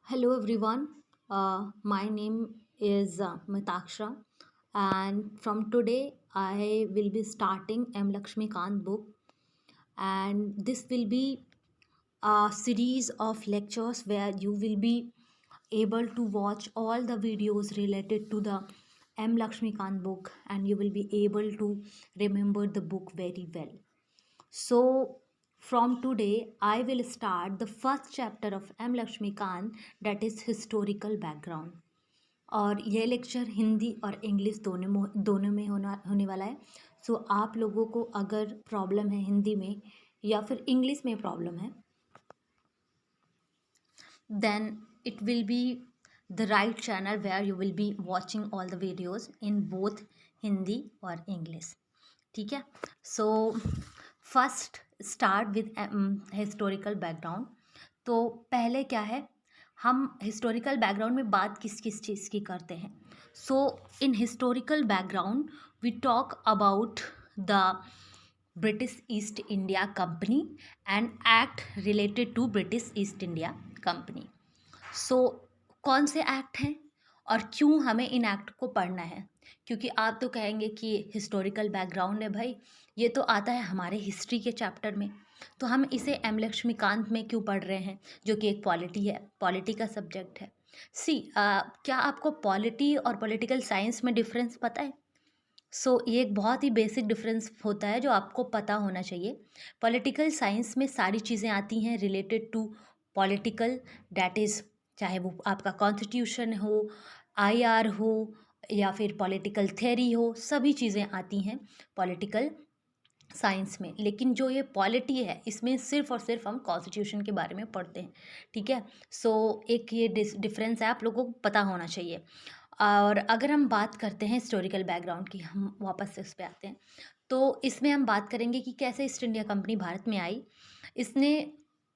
Hello everyone. My name is Mitaksha, and from today I will be starting M. Lakshmi Kant book, and this will be a series of lectures where you will be able to watch all the videos related to the M. Lakshmi Kant book, and you will be able to remember the book very well. So, from today, I will start the first chapter of M. Lakshmikant, that is historical background. और ये lecture Hindi और English दोनों में होने वाला है. सो आप लोगों को अगर प्रॉब्लम है हिंदी में या फिर इंग्लिश में प्रॉब्लम है, then it will be the right channel where you will be watching all the videos in both Hindi और इंग्लिश. ठीक है. So first start with historical background. तो पहले क्या है, हम हिस्टोरिकल बैकग्राउंड में बात किस किस चीज़ की करते हैं. So in historical background we talk about the British East India company and act related to British East India company. So कौन से एक्ट हैं और क्यों हमें इन एक्ट को पढ़ना है. क्योंकि आप तो कहेंगे कि हिस्टोरिकल बैकग्राउंड है भाई, ये तो आता है हमारे हिस्ट्री के चैप्टर में, तो हम इसे एम लक्ष्मीकांत में क्यों पढ़ रहे हैं, जो कि एक पॉलिटी का सब्जेक्ट है. क्या आपको पॉलिटी और पॉलिटिकल साइंस में डिफरेंस पता है. ये एक बहुत ही बेसिक डिफरेंस होता है जो आपको पता होना चाहिए. पॉलिटिकल साइंस में सारी चीज़ें आती हैं related to political, that is चाहे वो आपका कॉन्स्टिट्यूशन हो, आईआर हो या फिर पॉलिटिकल थ्योरी हो, सभी चीज़ें आती हैं पॉलिटिकल साइंस में. लेकिन जो ये पॉलिटी है इसमें सिर्फ और सिर्फ हम कॉन्स्टिट्यूशन के बारे में पढ़ते हैं. ठीक है. एक ये डिफरेंस है, आप लोगों को पता होना चाहिए. और अगर हम बात करते हैं हिस्टोरिकल बैकग्राउंड की, हम वापस से उस पर आते हैं, तो इसमें हम बात करेंगे कि कैसे ईस्ट इंडिया कंपनी भारत में आई. इसने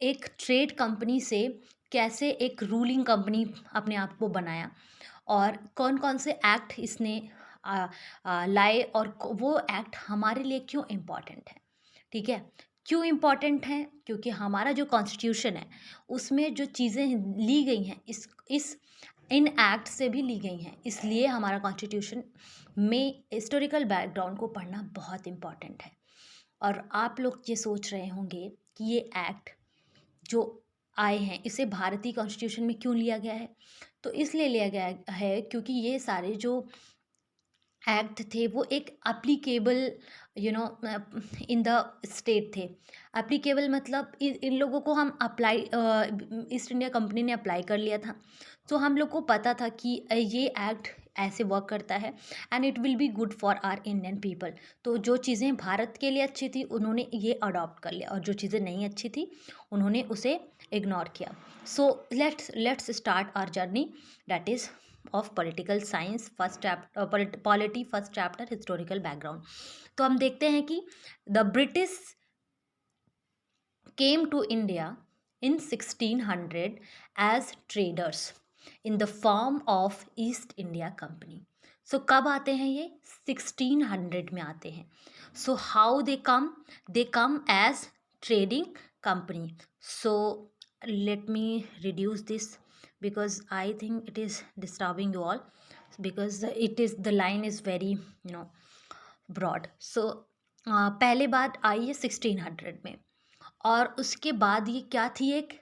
एक ट्रेड कंपनी से कैसे एक रूलिंग कंपनी अपने आप को बनाया, और कौन कौन से एक्ट इसने लाए, और वो एक्ट हमारे लिए क्यों इम्पॉर्टेंट है. ठीक है. क्यों इम्पॉर्टेंट है, क्योंकि हमारा जो कॉन्स्टिट्यूशन है उसमें जो चीज़ें ली गई हैं इस इन एक्ट से भी ली गई हैं, इसलिए हमारा कॉन्स्टिट्यूशन में हिस्टोरिकल बैकग्राउंड को पढ़ना बहुत इम्पॉर्टेंट है. और आप लोग ये सोच रहे होंगे कि ये एक्ट जो आए हैं इसे भारतीय कॉन्स्टिट्यूशन में क्यों लिया गया है. तो इसलिए लिया गया है क्योंकि ये सारे जो एक्ट थे वो एक एप्लीकेबल इन द स्टेट थे. एप्लीकेबल मतलब इन लोगों को हम अप्लाई, ईस्ट इंडिया कंपनी ने अप्लाई कर लिया था, तो हम लोग को पता था कि ये एक्ट ऐसे वर्क करता है and it will be good for our Indian people. तो जो चीज़ें भारत के लिए अच्छी थी उन्होंने ये अडॉप्ट कर लिया, और जो चीज़ें नहीं अच्छी थी उन्होंने उसे इग्नोर किया. So let's start our journey, that is of political science first chapter, polity first chapter historical background. तो हम देखते हैं कि the British came to India in 1600 as traders in the form of East India company. So कब आते हैं ये, 1600 में आते हैं. So how they come as trading company. So let me reduce this because I think it is disturbing you all, because the line is very broad. पहले बात आई है 1600 में, और उसके बाद ये क्या थी, एक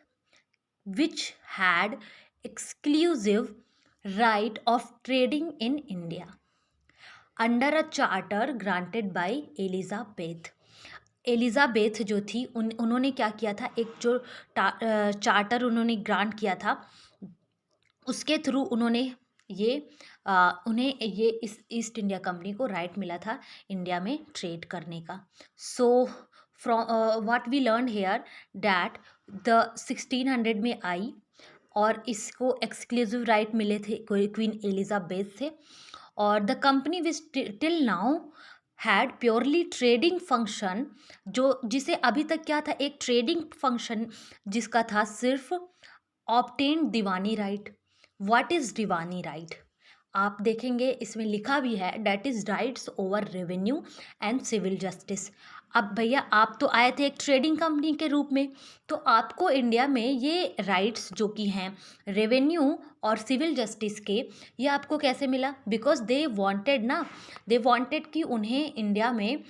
which had exclusive right of trading in India under a charter granted by Elizabeth जो थी उन्होंने क्या किया था, एक जो चार्टर उन्होंने ग्रांट किया था, उसके थ्रू उन्होंने उन्हें ये इस ईस्ट इंडिया कंपनी को राइट मिला था इंडिया में ट्रेड करने का. So from what we learn here that the 1600 में आई, और इसको एक्सक्लूसिव राइट मिले थे क्वीन एलिज़ाबेथ से. और the company which till now had purely trading function, जिसे अभी तक क्या था, एक ट्रेडिंग फंक्शन जिसका था सिर्फ obtain Diwani right. What is Diwani right, आप देखेंगे इसमें लिखा भी है, that is rights over revenue and civil justice. अब भैया आप तो आए थे एक ट्रेडिंग कंपनी के रूप में, तो आपको इंडिया में ये राइट्स जो कि हैं रेवेन्यू और सिविल जस्टिस के, ये आपको कैसे मिला? बिकॉज दे वांटेड ना, दे वांटेड कि उन्हें इंडिया में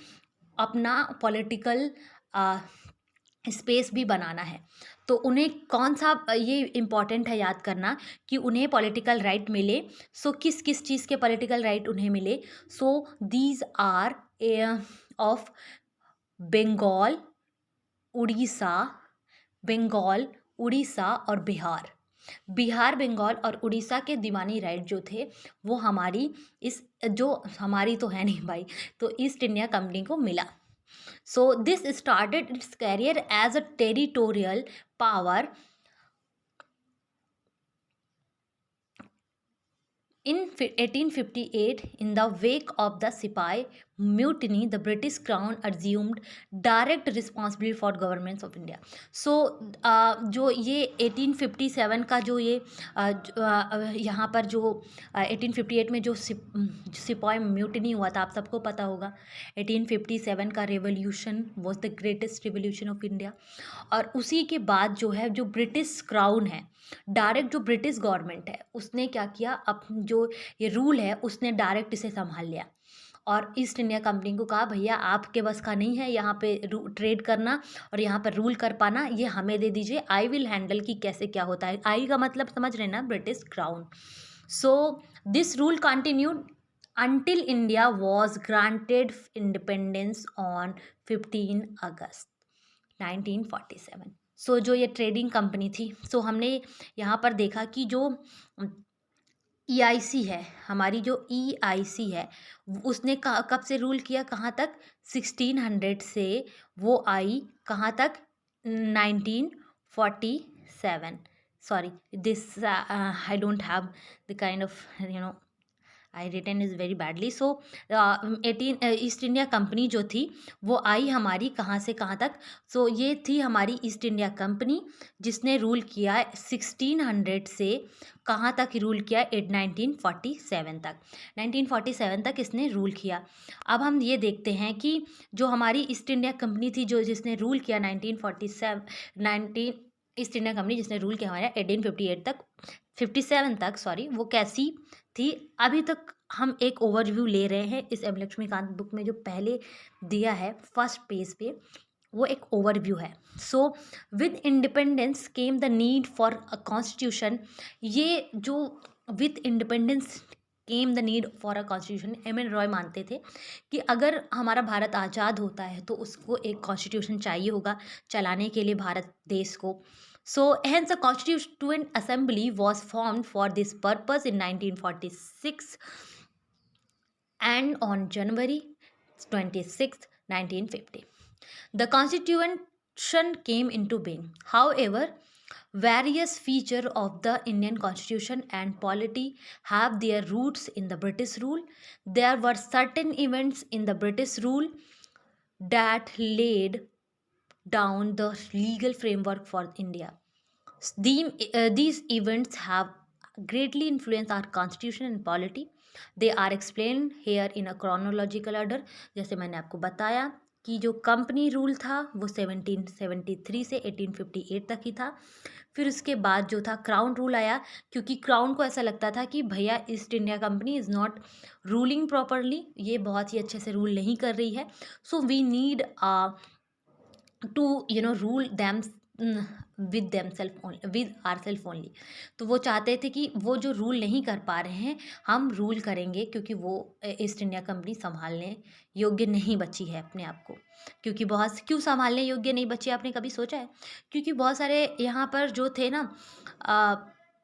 अपना पॉलिटिकल स्पेस भी बनाना है। तो उन्हें कौन सा ये इम्पॉर्टेंट है याद करना कि उन्हें पॉलिटिकल राइट मिले। सो किस किस चीज़ के पॉलिटिकल राइट उन्हें मिले? So these are of Bengal, Orissa, Bengal, Orissa और बिहार। बिहार, बंगाल और उड़ीसा के दीवानी राइट जो थे वो हमारी इस, जो हमारी तो है नहीं भाई, तो ईस्ट इंडिया कंपनी को मिला। So this started its career as a territorial power. In 1858, in the wake of the Sepoy Mutiny, the British Crown assumed direct responsibility for governments of India. So जो ये 1857 का जो ये यहाँ पर जो 1858 में जो सिपाही म्यूटनी हुआ था, आप सबको पता होगा। 1857 का revolution was the greatest revolution of India. और उसी के बाद जो है, जो ब्रिटिश क्राउन है, डायरेक्ट जो ब्रिटिश गवर्नमेंट है, उसने क्या किया, अब जो ये रूल है उसने डायरेक्ट इसे संभाल लिया और ईस्ट इंडिया कंपनी को कहा भैया आपके बस का नहीं है यहाँ पे ट्रेड करना और यहाँ पर रूल कर पाना, ये हमें दे दीजिए, आई विल हैंडल कि कैसे क्या होता है। आई का मतलब समझ रहे ना, British crown. So this rule continued until India was granted independence on 15 अगस्त 1947। सो जो ये ट्रेडिंग कंपनी थी, सो हमने यहाँ पर देखा कि जो EIC है, हमारी जो EIC है, उसने कब से रूल किया, कहाँ तक? 1600 से वो आई कहाँ तक? 1947। Sorry this I don't have the kind of I written is very badly. So 18 East India Company जो थी वो आई हमारी कहाँ से कहाँ तक? सो ये थी हमारी ईस्ट इंडिया कंपनी जिसने रूल किया 1600 से कहाँ तक रूल किया? 1947 तक। 1947 तक इसने रूल किया। अब हम ये देखते हैं कि जो हमारी ईस्ट इंडिया कंपनी थी, जो जिसने रूल किया 19 ईस्ट इंडिया कंपनी जिसने रूल किया हमारे 1858 तक, 57 तक सॉरी, वो कैसी थी? अभी तक हम एक ओवरव्यू ले रहे हैं इस एम लक्ष्मीकांत बुक में, जो पहले दिया है फर्स्ट पेज पे, वो एक ओवरव्यू है। So with independence came the need for a constitution. ये जो with independence came the need for a constitution, M.N.. Roy मानते थे कि अगर हमारा भारत आज़ाद होता है तो उसको एक कॉन्स्टिट्यूशन चाहिए होगा चलाने के लिए भारत देश को। So hence a constituent assembly was formed for this purpose in 1946 and on January 26, 1950. The constitution came into being. However, various features of the Indian constitution and polity have their roots in the British rule. There were certain events in the British rule that laid down the legal framework for India. These events have greatly influenced our constitution and polity. They are explained here in a chronological order. जैसे मैंने आपको बताया कि जो company rule था वो 1773 से 1858 तक ही था। फिर उसके बाद जो था क्राउन रूल आया, क्योंकि क्राउन को ऐसा लगता था कि भैया east India company is not ruling properly, ये बहुत ही अच्छे से रूल नहीं कर रही है, so we need to rule them with them self only, with our self only. तो वो चाहते थे कि वो जो रूल नहीं कर पा रहे हैं हम रूल करेंगे, क्योंकि वो ईस्ट इंडिया कंपनी संभालने योग्य नहीं बची है अपने आप को। क्योंकि बहुत क्यों संभालने योग्य नहीं बची, आपने कभी सोचा है? क्योंकि बहुत सारे यहाँ पर जो थे ना,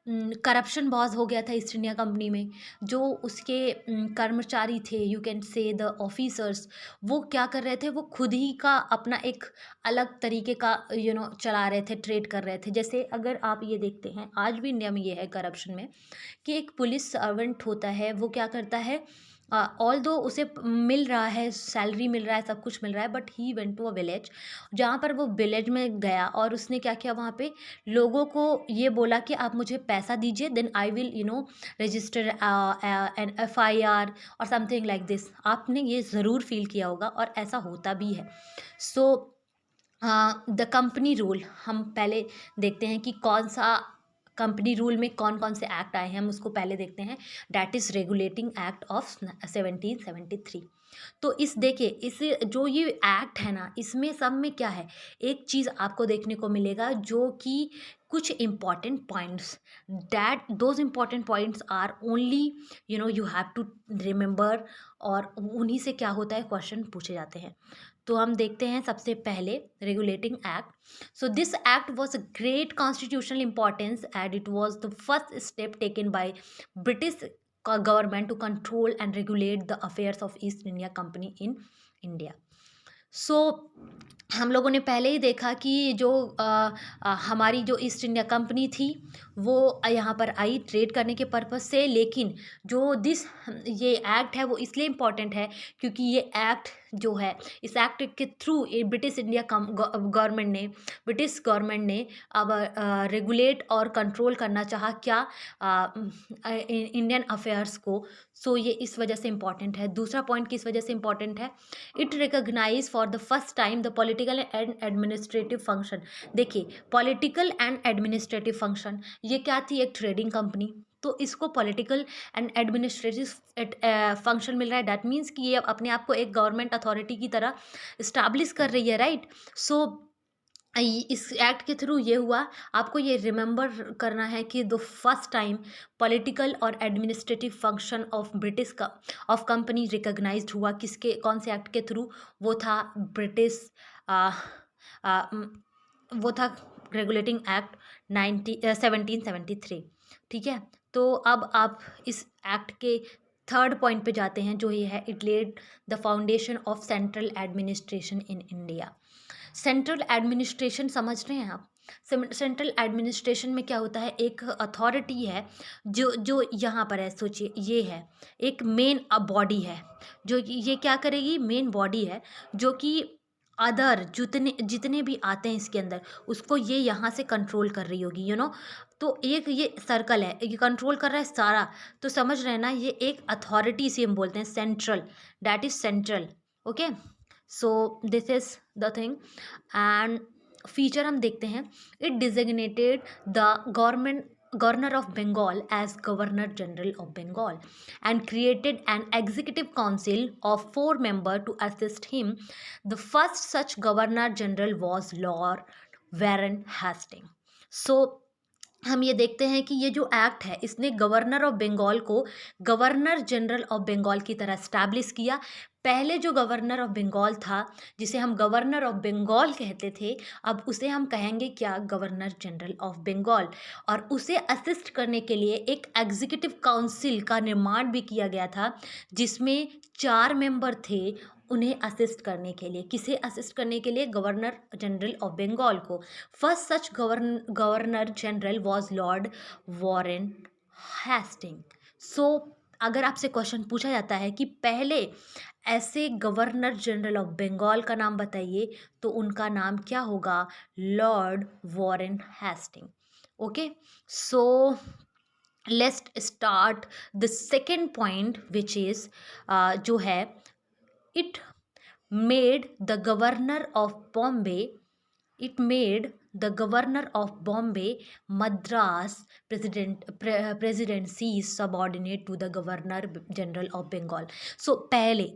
करप्शन बहुत हो गया था ईस्ट इंडिया कंपनी में। जो उसके कर्मचारी थे, you can say the officers, वो क्या कर रहे थे, वो खुद ही का अपना एक अलग तरीके का चला रहे थे, ट्रेड कर रहे थे। जैसे अगर आप ये देखते हैं आज भी इंडिया में ये है करप्शन में कि एक पुलिस सर्वेंट होता है, वो क्या करता है ऑल दो उसे मिल रहा है, सैलरी मिल रहा है, सब कुछ मिल रहा है, but he went to a village, जहाँ पर वो विलेज में गया और उसने क्या किया, वहाँ पे लोगों को ये बोला कि आप मुझे पैसा दीजिए, then I will register an FIR और समथिंग लाइक दिस। आपने ये ज़रूर फील किया होगा और ऐसा होता भी है। सो द कंपनी रूल, हम पहले देखते हैं कि कौन सा कंपनी रूल में कौन कौन से एक्ट आए हैं, हम उसको पहले देखते हैं। That is regulating act of 1773। तो इस देखिए, इस जो ये एक्ट है ना, इसमें सब में क्या है, एक चीज़ आपको देखने को मिलेगा जो कि कुछ important points, that those important points are only you have to remember, और उन्हीं से क्या होता है, क्वेश्चन पूछे जाते हैं। तो हम देखते हैं सबसे पहले regulating act. So this act was a great constitutional importance and it was the first step taken by British government to control and regulate the affairs of East India company in India. So हम लोगों ने पहले ही देखा कि जो हमारी जो east India company थी वो यहाँ पर आई ट्रेड करने के पर्पज़ से, लेकिन जो ये एक्ट है वो इसलिए इम्पॉर्टेंट है क्योंकि ये एक्ट जो है, इस एक्ट के थ्रू ब्रिटिश गवर्नमेंट ने अब रेगुलेट और कंट्रोल करना चाहा क्या, इंडियन अफेयर्स को। सो ये इस वजह से इम्पॉर्टेंट है। दूसरा पॉइंट किस वजह से इम्पॉर्टेंट है, it recognise for the first time the political and administrative function. देखिए, पॉलिटिकल एंड एडमिनिस्ट्रेटिव फंक्शन, ये क्या थी, एक ट्रेडिंग कंपनी, तो इसको पॉलिटिकल एंड एडमिनिस्ट्रेटिव फंक्शन मिल रहा है। डैट मीन्स कि ये अपने आप को एक गवर्नमेंट अथॉरिटी की तरह इस्टाब्लिश कर रही है, राइट। सो इस एक्ट के थ्रू ये हुआ, आपको ये रिमेंबर करना है कि द फर्स्ट टाइम पॉलिटिकल और administrative function of company recognised हुआ, किसके, कौन से एक्ट के थ्रू, वो था ब्रिटिश वो था रेगुलेटिंग एक्ट 1773। ठीक है, तो अब आप इस एक्ट के थर्ड पॉइंट पे जाते हैं, जो ये है, it led the foundation of central administration in India. Central administration समझ रहे हैं आप, सेंट्रल एडमिनिस्ट्रेशन में क्या होता है, एक अथॉरिटी है जो जो यहाँ पर है, सोचिए ये है एक मेन बॉडी है, जो ये क्या करेगी, मेन बॉडी है जो कि अदर जितने जितने भी आते हैं इसके अंदर, उसको ये यहाँ से कंट्रोल कर रही होगी, तो एक ये सर्कल है, ये कंट्रोल कर रहा है सारा, तो समझ रहे हैं ना, ये एक अथॉरिटी से हम बोलते हैं central, that is central. Okay, so this is the thing. And feature हम देखते हैं, it designated the governor of Bengal as Governor General of Bengal and created an executive council of 4 members to assist him. The first such Governor General was Lord Warren Hastings. So हम ये देखते हैं कि ये जो act है, इसने governor of Bengal को गवर्नर जनरल ऑफ बंगाल की तरह स्टैब्लिश किया। पहले जो गवर्नर ऑफ बंगाल था, जिसे हम गवर्नर ऑफ बंगाल कहते थे, अब उसे हम कहेंगे क्या, गवर्नर जनरल ऑफ बंगाल। और उसे असिस्ट करने के लिए एक एग्जीक्यूटिव काउंसिल का निर्माण भी किया गया था, जिसमें 4 मेंबर थे उन्हें असिस्ट करने के लिए। किसे असिस्ट करने के लिए, गवर्नर जनरल ऑफ बंगाल को। First such governor general was lord Warren Hasting. So अगर आपसे क्वेश्चन पूछा जाता है कि पहले ऐसे गवर्नर जनरल ऑफ बंगाल का नाम बताइए, तो उनका नाम क्या होगा, Lord Warren Hasting. Okay, so let's start the second point which is जो है, it made the governor of Bombay Madras presidency subordinate to the governor general of Bengal. So पहले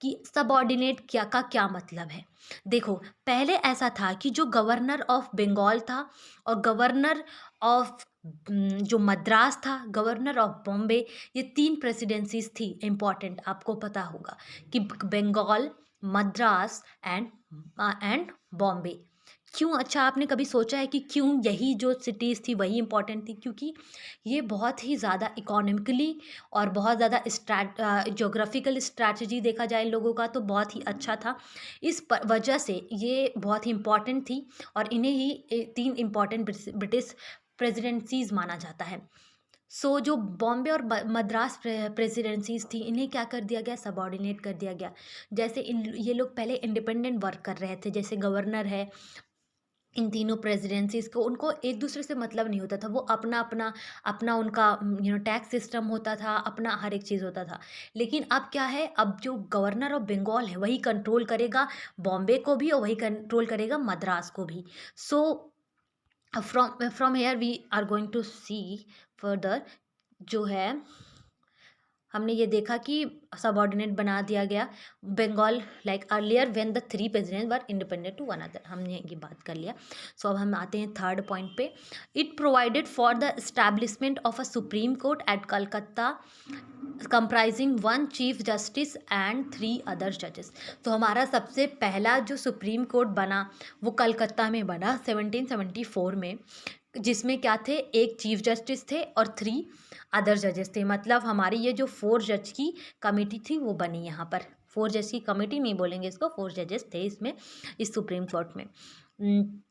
कि सबऑर्डिनेट क्या मतलब है, देखो पहले ऐसा था कि जो गवर्नर ऑफ बंगाल था और गवर्नर ऑफ जो मद्रास था, गवर्नर ऑफ बॉम्बे, ये 3 प्रेसिडेंसीज थी इम्पॉर्टेंट, आपको पता होगा कि बंगाल, मद्रास एंड बॉम्बे। क्यों, अच्छा आपने कभी सोचा है कि क्यों यही जो सिटीज़ थी वही इम्पॉर्टेंट थी, क्योंकि ये बहुत ही ज़्यादा इकोनॉमिकली और बहुत ज़्यादा जोग्राफिकल स्ट्रैटेजी देखा जाए लोगों का तो बहुत ही अच्छा था। इस वजह से ये बहुत ही इम्पॉर्टेंट थी और इन्हें ही 3 इम्पॉर्टेंट ब्रिटिश प्रेसिडेंसीज माना जाता है। सो जो बॉम्बे और मद्रास प्रेसिडेंसीज थी, इन्हें क्या कर दिया गया, सबॉर्डिनेट कर दिया गया। जैसे ये लोग पहले इंडिपेंडेंट वर्क कर रहे थे, जैसे गवर्नर है, इन तीनों प्रेसिडेंसीज को, उनको एक दूसरे से मतलब नहीं होता था, वो अपना अपना अपना उनका टैक्स सिस्टम होता था, अपना हर एक चीज़ होता था। लेकिन अब क्या है, अब जो गवर्नर ऑफ बंगाल है वही कंट्रोल करेगा बॉम्बे को भी, और वही कंट्रोल करेगा मद्रास को भी। So from here we are going to see further, जो है हमने ये देखा कि सबॉर्डिनेट बना दिया गया Bengal, like earlier when the three president were independent to one other, हमने ये बात कर लिया। सो अब हम आते हैं थर्ड पॉइंट पे। It provided for the establishment of a supreme court at Calcutta comprising one chief justice and 3 other जजेस। तो हमारा सबसे पहला जो सुप्रीम कोर्ट बना वो कलकत्ता में बना 1774 में, जिसमें क्या थे, एक चीफ जस्टिस थे और 3 अदर जजेस थे। मतलब हमारी ये जो 4 जज की कमेटी थी वो बनी यहाँ पर। 4 जज की कमेटी नहीं बोलेंगे इसको, 4 जजेस थे इसमें, इस सुप्रीम कोर्ट में।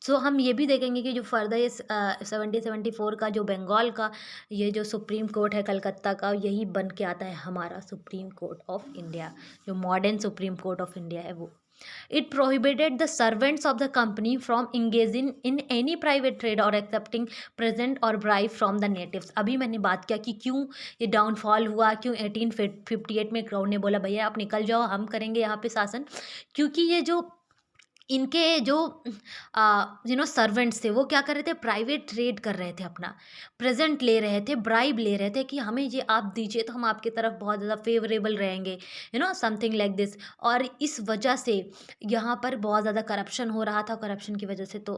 सो हम ये भी देखेंगे कि जो फर्दर ये 1774 का जो बंगाल का ये जो सुप्रीम कोर्ट है कलकत्ता का, यही बन के आता है हमारा सुप्रीम कोर्ट ऑफ इंडिया, जो modern supreme court of India है वो। It prohibited the servants of the company from engaging in any private trade or accepting present or bribe from the natives। अभी मैंने बात किया कि क्यों ये डाउनफॉल हुआ, क्यों 1858 में क्राउन ने बोला भैया आप निकल जाओ, हम करेंगे यहाँ पे शासन। क्योंकि ये जो इनके जो सर्वेंट्स थे वो क्या कर रहे थे, प्राइवेट ट्रेड कर रहे थे, अपना प्रेजेंट ले रहे थे, ब्राइब ले रहे थे कि हमें ये आप दीजिए तो हम आपकी तरफ बहुत ज़्यादा फेवरेबल रहेंगे, समथिंग लाइक दिस। और इस वजह से यहाँ पर बहुत ज़्यादा करप्शन हो रहा था, करप्शन की वजह से तो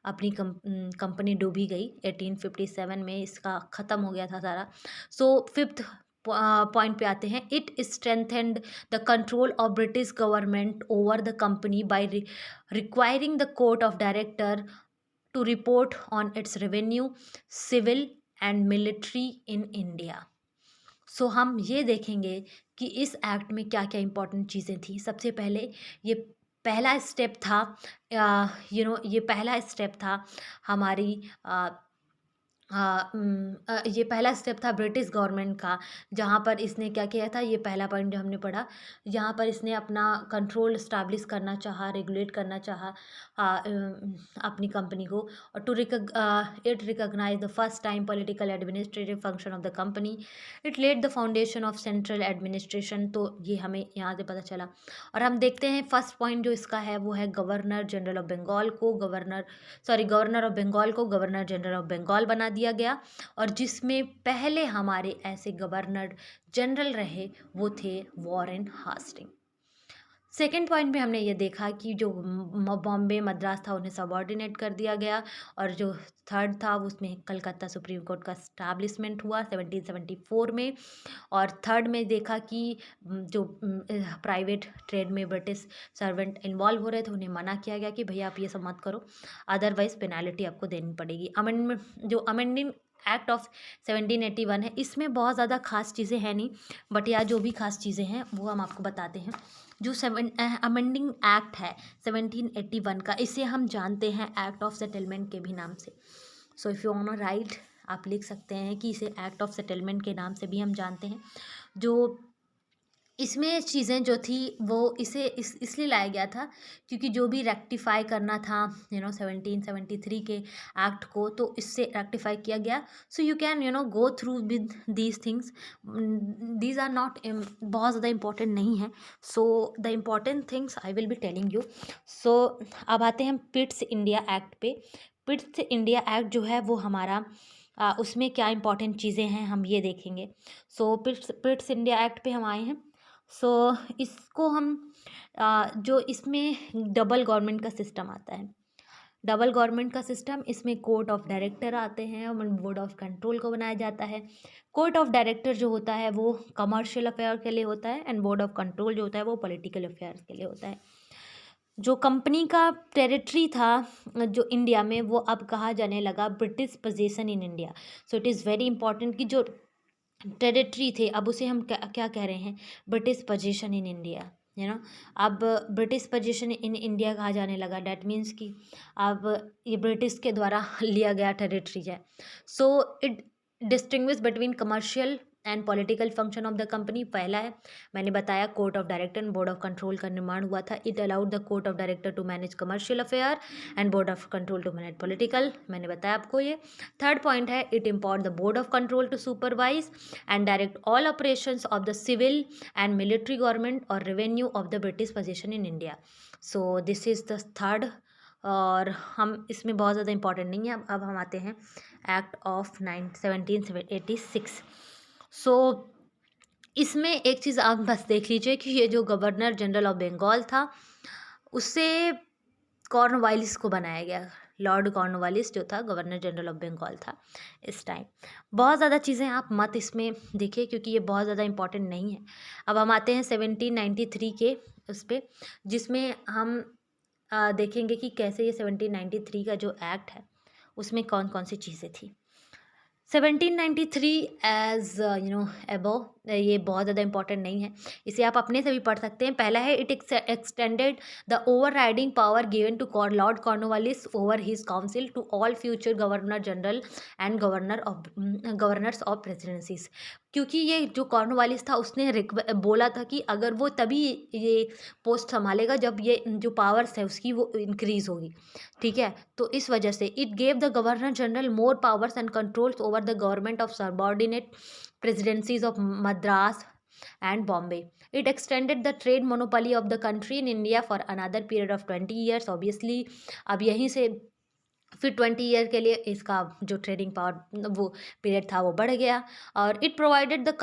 अपनी कंपनी डूबी गई 1857 में, इसका ख़त्म हो गया था सारा। सो फिफ्थ पॉइंट पे आते हैं। It strengthened the control of British government over the company by requiring the court of director to report on its revenue, civil and military in India. So हम ये देखेंगे कि इस एक्ट में क्या क्या इंपॉर्टेंट चीज़ें थी। सबसे पहले ये पहला स्टेप था, ये पहला स्टेप था हमारी ये पहला स्टेप था ब्रिटिश गवर्नमेंट का, जहाँ पर इसने क्या किया था, ये पहला पॉइंट जो हमने पढ़ा, यहाँ पर इसने अपना कंट्रोल इस्टेब्लिश करना चाहा, रेगुलेट करना चाहा अपनी कंपनी को। और it recognise the first time political administrative function of the company, it led the foundation of central administration. तो ये हमें यहाँ से पता चला। और हम देखते हैं फर्स्ट पॉइंट जो इसका है वो है गवर्नर जनरल ऑफ बंगाल को गवर्नर ऑफ बंगाल को गवर्नर जनरल ऑफ बंगाल बना दिया गया। और जिसमें पहले हमारे ऐसे गवर्नर जनरल रहे वो थे वॉरेन हास्टिंग। सेकेंड पॉइंट में हमने ये देखा कि जो बॉम्बे मद्रास था उन्हें सबॉर्डिनेट कर दिया गया। और जो थर्ड था उसमें कलकत्ता सुप्रीम कोर्ट का स्टैब्लिशमेंट हुआ 1774 में। और थर्ड में देखा कि जो प्राइवेट ट्रेड में ब्रिटिश सर्वेंट इन्वॉल्व हो रहे थे उन्हें मना किया गया कि भैया आप ये सब मत करो, अदरवाइज पेनाल्टी आपको देनी पड़ेगी। अमेंडमेंट जो अमेंडिंग एक्ट ऑफ 1781 है, इसमें बहुत ज़्यादा खास चीज़ें हैं नहीं, बट या जो भी खास चीज़ें हैं वो हम आपको बताते हैं। जो अमेंडिंग एक्ट है 1781 का, इसे हम जानते हैं एक्ट ऑफ सेटलमेंट के भी नाम से। So if you want right, आप लिख सकते हैं कि इसे एक्ट ऑफ सेटलमेंट के नाम से भी हम जानते हैं। जो इसमें चीज़ें जो थी वो इसे इसलिए लाया गया था क्योंकि जो भी रेक्टिफाई करना था 1773 के एक्ट को, तो इससे रेक्टिफाई किया गया। So you can go through with these things, these are not बहुत ज़्यादा इम्पोर्टेंट नहीं है। So the important things I will be telling you. So अब आते हैं हम पिट्स इंडिया एक्ट पे। पिट्स इंडिया एक्ट जो है वो हमारा उसमें क्या इंपॉर्टेंट चीज़ें हैं हम ये देखेंगे। सो पिट्स इंडिया एक्ट पे हम आए हैं। सो इसको हम जो इसमें डबल गवर्नमेंट का सिस्टम आता है, डबल गवर्नमेंट का सिस्टम, इसमें कोर्ट ऑफ डायरेक्टर आते हैं और बोर्ड ऑफ कंट्रोल को बनाया जाता है। कोर्ट ऑफ डायरेक्टर जो होता है वो कमर्शियल अफेयर के लिए होता है एंड बोर्ड ऑफ कंट्रोल जो होता है वो पॉलिटिकल अफेयर्स के लिए होता है। जो कंपनी का टेरिटरी था जो इंडिया में, वो अब कहा जाने लगा British position in India. So it is very important कि जो टेरिटरी थे अब उसे हम क्या कह रहे हैं, ब्रिटिश पोजीशन इन इंडिया। अब ब्रिटिश पोजीशन इन इंडिया कहा जाने लगा। डैट मीन्स कि अब ये ब्रिटिश के द्वारा लिया गया टेरिटरी है। So distinguish between commercial and political function of the company. पहला है, मैंने बताया, court of director and board of control का निर्माण हुआ था। It allowed the court of director to manage commercial affair and board of control to manage political. मैंने बताया आपको ये। थर्ड पॉइंट है, it empowered the board of control to supervise and direct all operations of the civil and military government और revenue of the British position in India. So this is the third. और हम इसमें बहुत ज़्यादा important नहीं है। अब हम आते हैं एक्ट ऑफ 1786। सो इसमें एक चीज़ आप बस देख लीजिए कि ये जो गवर्नर जनरल ऑफ बंगाल था, उससे कॉर्नवालिस को बनाया गया। लॉर्ड कॉर्नवालिस जो था गवर्नर जनरल ऑफ बंगाल था इस टाइम। बहुत ज़्यादा चीज़ें आप मत इसमें देखिए क्योंकि ये बहुत ज़्यादा इंपॉर्टेंट नहीं है। अब हम आते हैं 1793 के उस पर, जिसमें हम देखेंगे कि कैसे ये 1793 का जो एक्ट है उसमें कौन कौन सी चीज़ें थी। 1793 एज अबव, ये बहुत ज़्यादा इंपॉर्टेंट नहीं है, इसे आप अपने से भी पढ़ सकते हैं। पहला है, it extended the overriding power given to Lord Cornwallis over his council to all future governor general and governors of presidencies. क्योंकि ये जो कॉर्नवालिस था उसने बोला था कि अगर वो तभी ये पोस्ट संभालेगा जब ये जो पावर्स है उसकी वो इंक्रीज़ होगी। ठीक है, तो इस वजह से it gave the governor general more powers and controls over the government of subordinate presidencies of Madras and Bombay. It extended the trade monopoly of the country in India for another period of 20 years. Obviously, अब यहीं से फिर 20 year के लिए इसका जो trading power वो period था वो बढ़ गया। और it provided the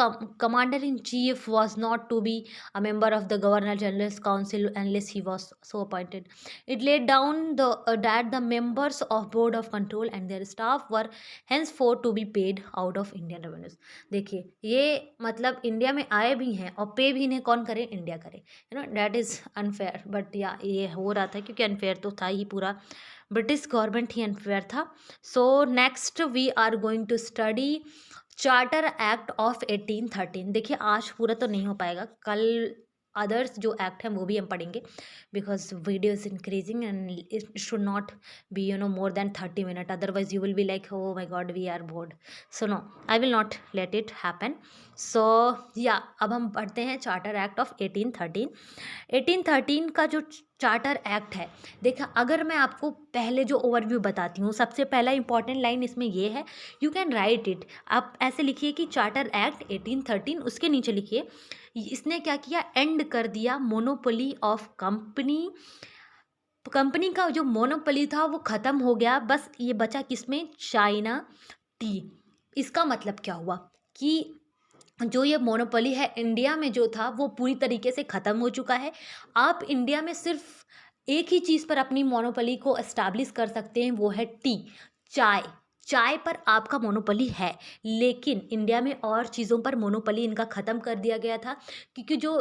commander in chief was not to be a member of the governor general's council unless he was so appointed. It laid down that the members of board of control and their staff were henceforth to be paid out of Indian revenues. देखिए, ये मतलब India में आए भी हैं और पे भी इन्हें कौन करे, इंडिया करे, दैट इज़ अनफेयर। बट या ये हो रहा था क्योंकि अनफेयर तो था ही, पूरा ब्रिटिश गवर्नमेंट ही अनफेयर था। So next we are going to study charter act of 1813। देखिए, आज पूरा तो नहीं हो पाएगा, कल अदर्स जो एक्ट हैं वो भी हम पढ़ेंगे because video is increasing and it should not be more than 30 minute, otherwise you will be like oh my god we are bored. So no, I will not let it happen. So yeah अब हम पढ़ते हैं charter act of 1813। 1813 का जो charter act है, देखा, अगर मैं आपको पहले जो ओवरव्यू बताती हूँ, सबसे पहला इंपॉर्टेंट लाइन इसमें ये है, यू कैन राइट इट। आप ऐसे लिखिए कि चार्टर एक्ट 1813, उसके नीचे लिखिए इसने क्या किया, एंड कर दिया मोनोपोली ऑफ कंपनी। का जो मोनोपोली था वो ख़त्म हो गया, बस ये बचा किसमें, चाइना टी। इसका मतलब क्या हुआ कि जो ये मोनोपोली है इंडिया में जो था वो पूरी तरीके से ख़त्म हो चुका है। आप इंडिया में सिर्फ एक ही चीज़ पर अपनी मोनोपोली को एस्टैब्लिश कर सकते हैं, वो है टी, चाय। चाय पर आपका मोनोपोली है, लेकिन इंडिया में और चीज़ों पर मोनोपोली इनका ख़त्म कर दिया गया था क्योंकि जो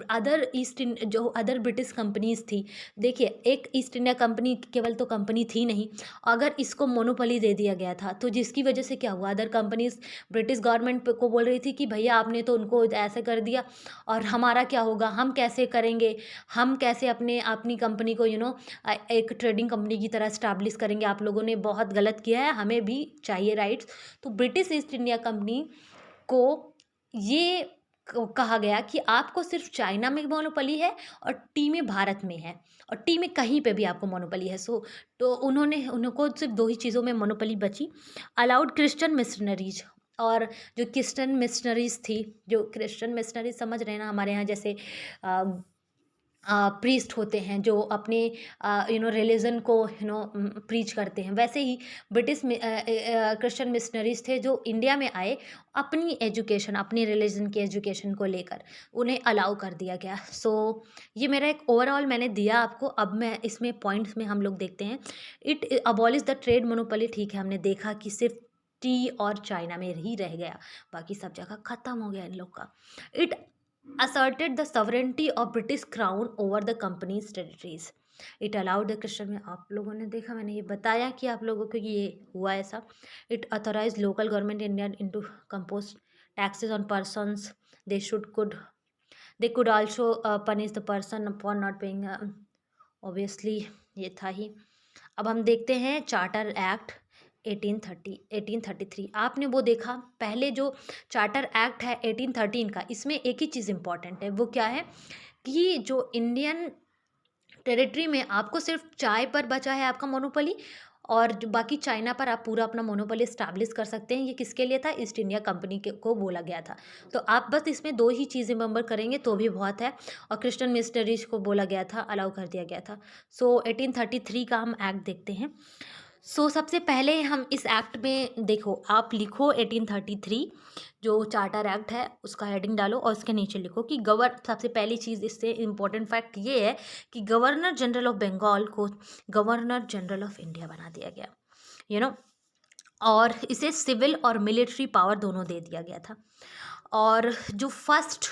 अदर ब्रिटिश कंपनीज़ थी, देखिए, एक ईस्ट इंडिया कंपनी केवल तो कंपनी थी नहीं, अगर इसको मोनोपोली दे दिया गया था तो जिसकी वजह से क्या हुआ, अदर कंपनीज़ ब्रिटिश गवर्नमेंट को बोल रही थी कि भैया आपने तो उनको ऐसे कर दिया और हमारा क्या होगा, हम कैसे करेंगे, हम कैसे अपनी कंपनी को एक ट्रेडिंग कंपनी की तरह स्टैब्लिश करेंगे, आप लोगों ने बहुत गलत किया है, हमें भी चाहिए राइट्स। तो ब्रिटिश ईस्ट इंडिया कंपनी को ये कहा गया कि आपको सिर्फ चाइना में मोनोपोली है और टी में भारत में है और टी में कहीं पे भी आपको मोनोपोली है। तो उनको सिर्फ दो ही चीज़ों में मोनोपोली बची, अलाउड क्रिश्चियन मिशनरीज। और जो क्रिश्चियन मिशनरीज थी, जो क्रिश्चियन मिशनरीज समझ रहे हैं ना, हमारे यहाँ जैसे प्रीस्ट होते हैं जो अपने रिलीजन को प्रीच करते हैं, वैसे ही ब्रिटिश क्रिश्चियन मिशनरीज थे जो इंडिया में आए, अपनी एजुकेशन, अपनी रिलीजन की एजुकेशन को लेकर उन्हें अलाउ कर दिया गया। सो ये मेरा एक ओवरऑल मैंने दिया आपको। अब मैं इसमें पॉइंट्स में हम लोग देखते हैं। It abolish the trade monopoly. ठीक है, हमने देखा कि सिर्फ टी और चाइना में ही रह गया, बाकी सब जगह ख़त्म हो गया इन लोग का। It asserted the sovereignty of British crown over the company's territories. It allowed the Christian में, आप लोगों ने देखा, मैंने ये बताया कि आप लोगों को कि ये हुआ ऐसा। It authorized local government India into compose taxes on persons. They could also punish the person for not paying. Obviously ये था ही। अब हम देखते हैं चार्टर एक्ट 1833 आपने वो देखा। पहले जो चार्टर एक्ट है 1813 का, इसमें एक ही चीज़ इंपॉर्टेंट है, वो क्या है कि जो इंडियन टेरिटरी में आपको सिर्फ चाय पर बचा है आपका मोनोपोली, और जो बाकी चाइना पर आप पूरा अपना मोनोपोली इस्टेब्लिश कर सकते हैं। ये किसके लिए था? ईस्ट इंडिया कंपनी के को बोला गया था। तो आप बस इसमें दो ही चीज़ें रिमेंबर करेंगे तो भी बहुत है। और क्रिश्चियन मिशनरीज को बोला गया था, अलाउ कर दिया गया था। सो 1833 का हम एक्ट देखते हैं। सबसे पहले हम इस एक्ट में देखो, आप लिखो 1833 जो चार्टर एक्ट है उसका हेडिंग डालो और उसके नीचे लिखो कि सबसे पहली चीज़ इससे इम्पोर्टेंट फैक्ट ये है कि गवर्नर जनरल ऑफ बंगाल को गवर्नर जनरल ऑफ इंडिया बना दिया गया, यू नो, और इसे सिविल और मिलिट्री पावर दोनों दे दिया गया था। और जो first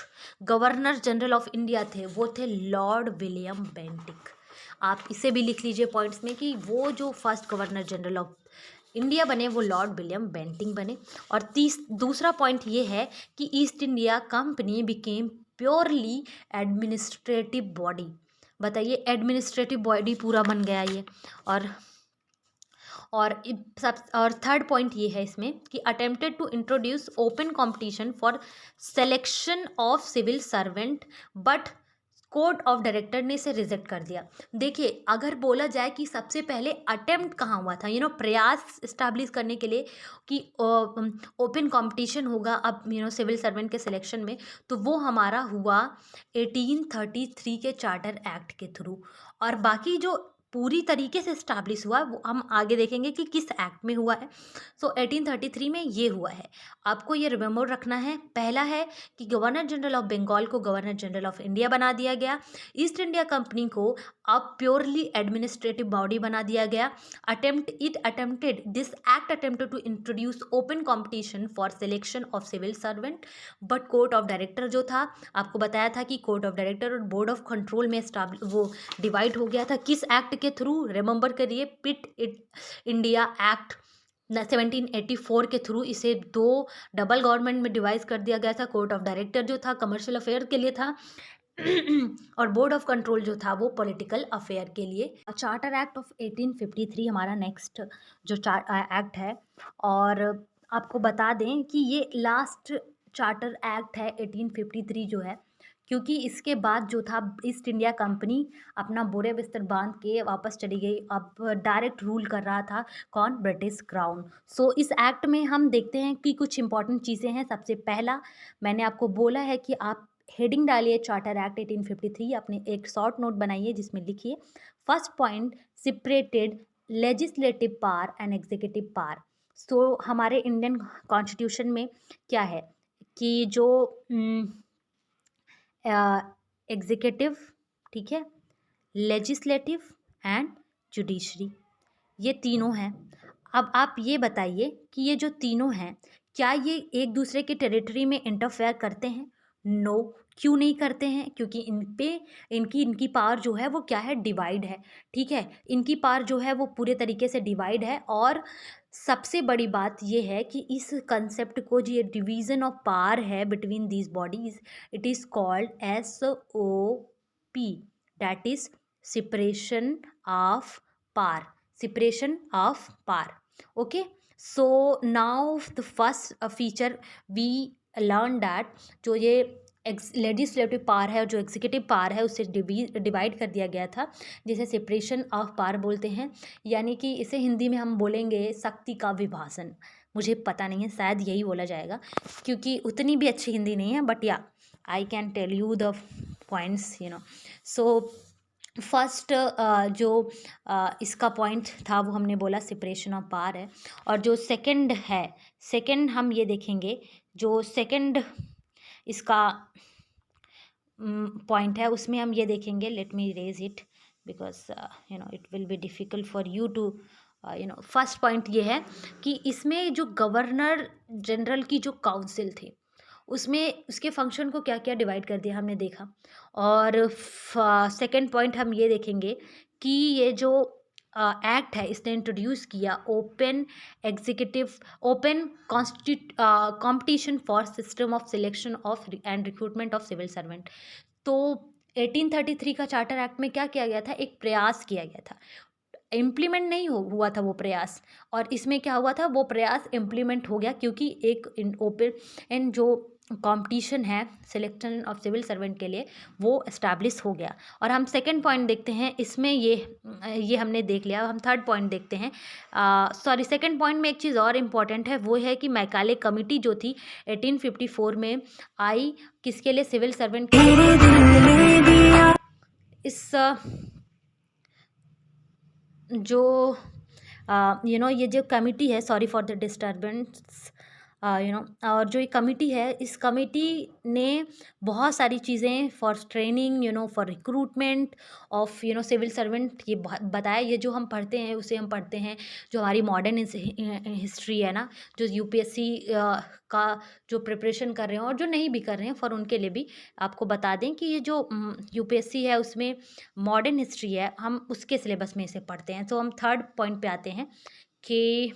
governor general of India थे वो थे लॉर्ड विलियम बेंटिक। आप इसे भी लिख लीजिए पॉइंट्स में कि वो जो first governor general of India बने वो लॉर्ड विलियम बेंटिंग बने। और दूसरा पॉइंट ये है कि east India company became purely administrative body. बताइए, एडमिनिस्ट्रेटिव बॉडी पूरा बन गया ये। और थर्ड पॉइंट ये है इसमें कि attempted to introduce open competition for selection of civil servant, but court of director ने इसे रिजेक्ट कर दिया। देखिए, अगर बोला जाए कि सबसे पहले अटेम्प्ट कहाँ हुआ था, प्रयास इस्टेब्लिश करने के लिए कि ओपन कंपटीशन होगा अब सिविल सर्वेंट के सिलेक्शन में, तो वो हमारा हुआ 1833 के चार्टर एक्ट के थ्रू। और बाकी जो पूरी तरीके से इस्टेब्लिश हुआ वो हम आगे देखेंगे कि किस एक्ट में हुआ है। 1833 में ये हुआ है। आपको ये रिमेंबर रखना है। पहला है कि गवर्नर जनरल ऑफ बंगाल को गवर्नर जनरल ऑफ इंडिया बना दिया गया। ईस्ट इंडिया कंपनी को अब प्योरली एडमिनिस्ट्रेटिव बॉडी बना दिया गया। This act attempted to introduce open competition for selection of civil servant, but court of director जो था, आपको बताया था कि कोर्ट ऑफ डायरेक्टर और बोर्ड ऑफ कंट्रोल में वो डिवाइड हो गया था। किस एक्ट के थ्रू? रिमेंबर करिए, पिट इंडिया एक्ट 1784 के थ्रू इसे दो डबल गवर्नमेंट में डिवाइड कर दिया गया था। कोर्ट ऑफ डायरेक्टर जो था कमर्शियल अफेयर के लिए था और बोर्ड ऑफ कंट्रोल जो था वो पॉलिटिकल अफेयर के लिए। चार्टर एक्ट ऑफ 1853 हमारा नेक्स्ट जो एक्ट है। और आपको बता दें कि ये लास्ट चार्टर एक्ट है 1853 जो है, क्योंकि इसके बाद जो था ईस्ट इंडिया कंपनी अपना बोरे बिस्तर बांध के वापस चली गई। अब डायरेक्ट रूल कर रहा था कौन? British crown. इस एक्ट में हम देखते हैं कि कुछ इंपॉर्टेंट चीज़ें हैं। सबसे पहला मैंने आपको बोला है कि आप हेडिंग डालिए चार्टर एक्ट 1853, अपने एक शॉर्ट नोट बनाइए जिसमें लिखिए first point, separated legislative power and executive power. हमारे इंडियन कॉन्स्टिट्यूशन में क्या है कि जो एग्जीक्यूटिव, ठीक है, लेजिस्लेटिव एंड जुडिशरी, ये तीनों हैं। अब आप ये बताइए कि ये जो तीनों हैं क्या ये एक दूसरे के टेरिटरी में इंटरफेयर करते हैं? नो। क्यों नहीं करते हैं? क्योंकि इनकी पावर जो है वो क्या है? डिवाइड है। ठीक है, इनकी पावर जो है वो पूरे तरीके से डिवाइड है। और सबसे बड़ी बात ये है कि इस कंसेप्ट को, जो ये डिवीज़न ऑफ पावर है between these bodies, it is called SOP, that is separation of power. Separation of power. Okay, so now the first feature we learn that जो ये लेजिस्लेटिव पावर है और जो एग्जीक्यूटिव पावर है उससे divide कर दिया गया था, जिसे सेपरेशन ऑफ पावर बोलते हैं। यानी कि इसे हिंदी में हम बोलेंगे शक्ति का विभाजन। मुझे पता नहीं है, शायद यही बोला जाएगा क्योंकि उतनी भी अच्छी हिंदी नहीं है, बट या I can tell you the points, so first जो इसका पॉइंट था वो हमने बोला सेपरेशन ऑफ पावर है। और जो सेकंड हम ये देखेंगे, जो सेकंड इसका पॉइंट है उसमें हम ये देखेंगे, let me raise it because it will be difficult for you to first point ये है कि इसमें जो गवर्नर जनरल की जो काउंसिल थी उसमें उसके फंक्शन को क्या क्या डिवाइड कर दिया हमने देखा। और सेकंड पॉइंट हम ये देखेंगे कि ये जो एक्ट है इसने इंट्रोड्यूस किया open competition for system of selection of and recruitment of civil servant. तो 1833 का चार्टर एक्ट में क्या किया गया था? एक प्रयास किया गया था इम्प्लीमेंट नहीं हुआ था वो प्रयास, और इसमें क्या हुआ था, वो प्रयास इम्प्लीमेंट हो गया, क्योंकि एक ओपन जो कंपटीशन है सिलेक्शन ऑफ सिविल सर्वेंट के लिए वो इस्टेब्लिश हो गया। और हम सेकंड पॉइंट देखते हैं इसमें, ये हमने देख लिया। हम थर्ड पॉइंट देखते हैं। सॉरी, सेकंड पॉइंट में एक चीज़ और इम्पॉर्टेंट है, वो है कि मैकाले कमिटी जो थी 1854 में आई, किसके लिए, सिविल सर्वेंट के लिए। इस जो ये जो कमिटी है, सॉरी फॉर द डिस्टर्बेंस, और जो ये कमिटी है, इस कमिटी ने बहुत सारी चीज़ें for training, for recruitment of civil servant, ये बताया। ये जो हम पढ़ते हैं उसे हम पढ़ते हैं जो हमारी मॉडर्न हिस्ट्री है ना, जो यूपीएससी का जो प्रिपरेशन कर रहे हैं और जो नहीं भी कर रहे हैं, फॉर उनके लिए भी आपको बता दें कि ये जो यूपीएससी है उसमें मॉडर्न हिस्ट्री है, हम उसके सिलेबस में इसे पढ़ते हैं। तो हम थर्ड पॉइंट पे आते हैं कि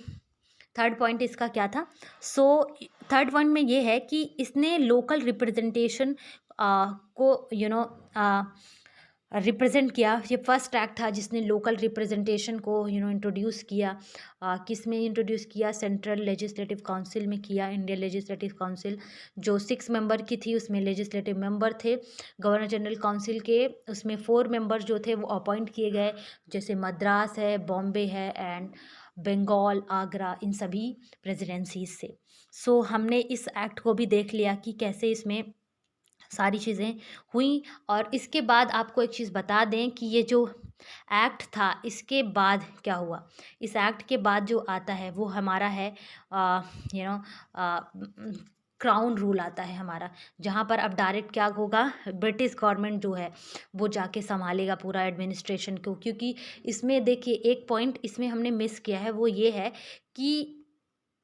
थर्ड पॉइंट इसका क्या था। सो थर्ड पॉइंट में ये है कि इसने लोकल रिप्रेजेंटेशन को रिप्रेजेंट किया। ये फर्स्ट एक्ट था जिसने लोकल रिप्रेजेंटेशन को इंट्रोड्यूस किया। किस में इंट्रोड्यूस किया, सेंट्रल लेजिस्लेटिव काउंसिल में किया। इंडियन लेजिस्लेटिव काउंसिल जो 6 मेंबर की थी, उसमें लेजिस्लेटिव मेंबर थे। गवर्नर जनरल काउंसिल के उसमें 4 मेंबर जो थे वो अपॉइंट किए गए, जैसे मद्रास है, बॉम्बे है एंड बंगाल, आगरा, इन सभी प्रेसिडेंसीज से। सो हमने इस एक्ट को भी देख लिया कि कैसे इसमें सारी चीज़ें हुई। और इसके बाद आपको एक चीज़ बता दें कि ये जो एक्ट था, इसके बाद क्या हुआ। इस एक्ट के बाद जो आता है वो हमारा है क्राउन रूल आता है हमारा, जहाँ पर अब डायरेक्ट क्या होगा, ब्रिटिश गवर्नमेंट जो है वो जाके संभालेगा पूरा एडमिनिस्ट्रेशन को। क्योंकि इसमें देखिए एक पॉइंट इसमें हमने मिस किया है, वो ये है कि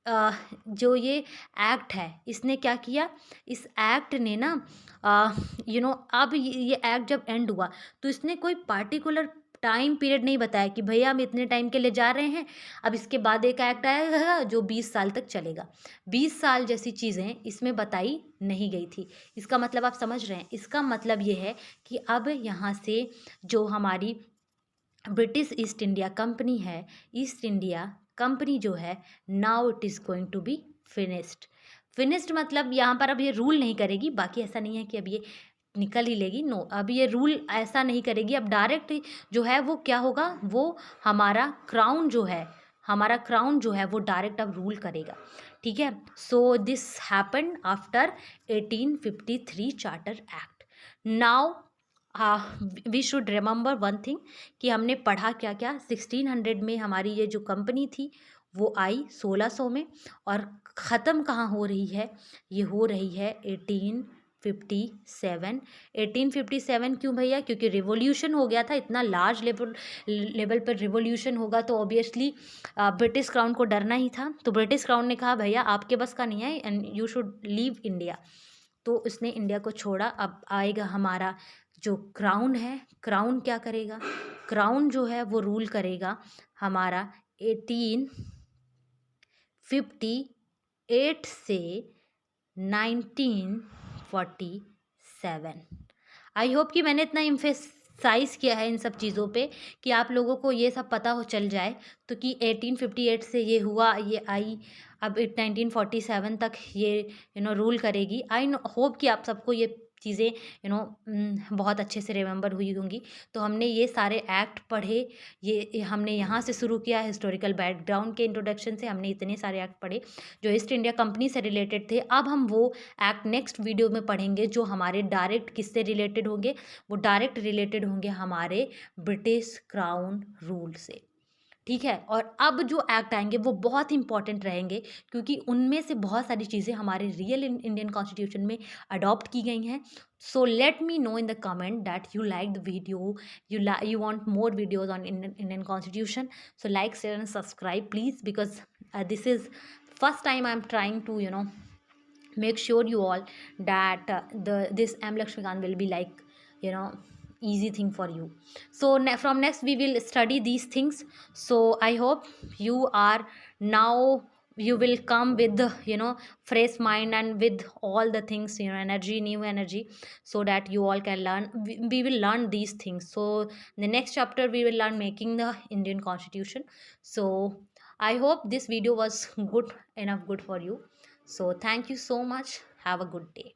जो ये एक्ट है इसने क्या किया, इस एक्ट ने ना अब ये एक्ट जब एंड हुआ तो इसने कोई पार्टिकुलर टाइम पीरियड नहीं बताया कि भैया हम इतने टाइम के लिए जा रहे हैं, अब इसके बाद एक एक्ट आएगा जो 20 साल तक चलेगा। 20 साल जैसी चीज़ें इसमें बताई नहीं गई थी। इसका मतलब आप समझ रहे हैं, इसका मतलब ये है कि अब यहाँ से जो हमारी ब्रिटिश ईस्ट इंडिया कंपनी है, ईस्ट इंडिया कंपनी जो है, now it is going to be finished मतलब यहाँ पर अब ये रूल नहीं करेगी। बाकी ऐसा नहीं है कि अब ये निकल ही लेगी, नो, अब ये रूल ऐसा नहीं करेगी। अब डायरेक्ट जो है वो क्या होगा, वो हमारा क्राउन जो है वो डायरेक्ट अब रूल करेगा। ठीक है। So this happened after 1853 charter act. Now we should remember one thing कि हमने पढ़ा क्या क्या। 1600 में हमारी ये जो कंपनी थी वो आई 1600 में, और ख़त्म कहाँ हो रही है, ये हो रही है 1857। 1857 क्यों भैया, क्योंकि रिवॉल्यूशन हो गया था। इतना लार्ज लेवल पर रिवॉल्यूशन होगा तो ऑब्वियसली ब्रिटिश क्राउन को डरना ही था। तो ब्रिटिश क्राउन ने कहा भैया आपके बस का नहीं है and you should leave India. तो उसने इंडिया को छोड़ा। अब आएगा हमारा जो क्राउन है, क्राउन क्या करेगा, क्राउन जो है वो रूल करेगा हमारा 1858 से 1947। आई होप कि मैंने इतना इम्फेसाइज किया है इन सब चीज़ों पे कि आप लोगों को ये सब पता हो चल जाए। तो कि 1858 से ये हुआ, ये आई, अब 1947 तक ये रूल करेगी। आई होप कि आप सबको ये चीज़ें बहुत अच्छे से रिमेंबर हुई होंगी। तो हमने ये सारे एक्ट पढ़े, ये हमने यहाँ से शुरू किया हिस्टोरिकल बैकग्राउंड के इंट्रोडक्शन से। हमने इतने सारे एक्ट पढ़े जो ईस्ट इंडिया कंपनी से रिलेटेड थे। अब हम वो एक्ट नेक्स्ट वीडियो में पढ़ेंगे जो हमारे डायरेक्ट किससे रिलेटेड होंगे, वो डायरेक्ट रिलेटेड होंगे हमारे ब्रिटिश क्राउन रूल से। ठीक है। और अब जो एक्ट आएंगे वो बहुत इंपॉर्टेंट रहेंगे, क्योंकि उनमें से बहुत सारी चीज़ें हमारे रियल इंडियन कॉन्स्टिट्यूशन में अडॉप्ट की गई हैं। So let me know in the comment that you like the video, you want more videos on Indian constitution. So like, share and subscribe please, because this is first time I'm trying to make sure you all that this M Lakshmikant will be like easy thing for you. So from next we will study these things. So I hope you are now you will come with the fresh mind and with all the things, energy, new energy, so that you all can learn. We will learn these things. So the next chapter we will learn making the Indian Constitution. So I hope this video was good enough, good for you. So thank you so much. Have a good day.